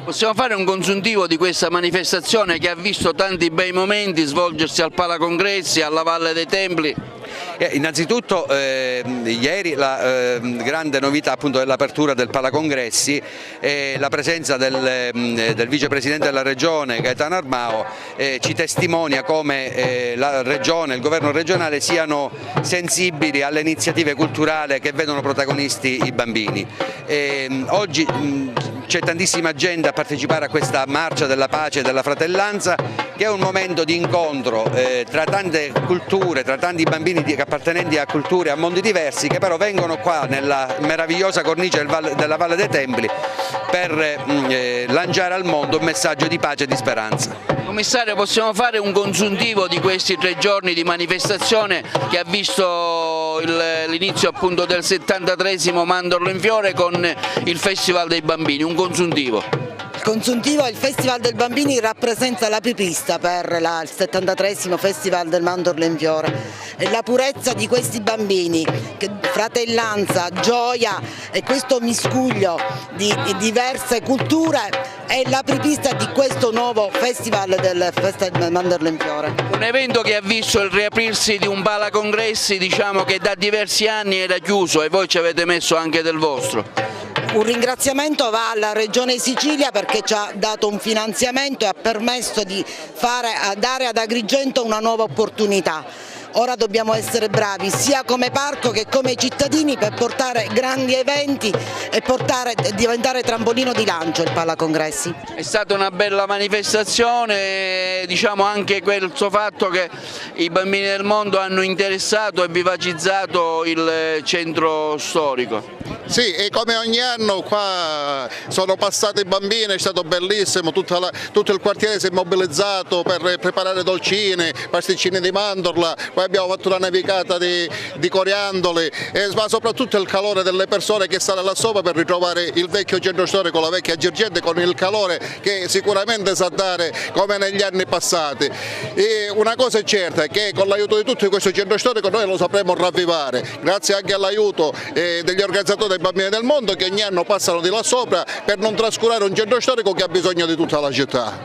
Possiamo fare un consuntivo di questa manifestazione che ha visto tanti bei momenti svolgersi al Palacongressi, alla Valle dei Templi? Innanzitutto ieri la grande novità appunto dell'apertura del Palacongressi e la presenza del vicepresidente della regione Gaetano Armao ci testimonia come la regione, il governo regionale siano sensibili alle iniziative culturali che vedono protagonisti i bambini. Oggi c'è tantissima gente a partecipare a questa marcia della pace e della fratellanza, che è un momento di incontro tra tante culture, tra tanti bambini appartenenti a culture, a mondi diversi, che però vengono qua nella meravigliosa cornice della Valle dei Templi per lanciare al mondo un messaggio di pace e di speranza. Commissario, possiamo fare un consuntivo di questi 3 giorni di manifestazione che ha visto l'inizio appunto del 73esimo Mandorlo in Fiore con il Festival dei Bambini, un consuntivo? Consuntivo, il Festival dei Bambini rappresenta l'apripista per il 73esimo Festival del Mandorlo in Fiore. La purezza di questi bambini, fratellanza, gioia e questo miscuglio di diverse culture è l'apripista di questo nuovo Festival del Mandorlo in Fiore. Un evento che ha visto il riaprirsi di un Palacongressi, diciamo, che da diversi anni era chiuso, e voi ci avete messo anche del vostro. Un ringraziamento va alla Regione Sicilia perché ci ha dato un finanziamento e ha permesso di dare ad Agrigento una nuova opportunità. Ora dobbiamo essere bravi sia come parco che come cittadini per portare grandi eventi e diventare trampolino di lancio il Palacongressi. È stata una bella manifestazione, diciamo anche quel suo fatto che i bambini del mondo hanno interessato e vivacizzato il centro storico. Sì, e come ogni anno qua sono passati i bambini, è stato bellissimo, tutto il quartiere si è mobilizzato per preparare dolcine, pasticcini di mandorla, poi abbiamo fatto una nevicata di coriandoli, ma soprattutto il calore delle persone che stanno là sopra per ritrovare il vecchio centro storico, la vecchia Girgente, con il calore che sicuramente sa dare come negli anni passati. E una cosa è certa, che con l'aiuto di tutto questo centro storico noi lo sapremo ravvivare, grazie anche all'aiuto degli organizzatori dei bambini del mondo che ogni anno passano di là sopra per non trascurare un centro storico che ha bisogno di tutta la città.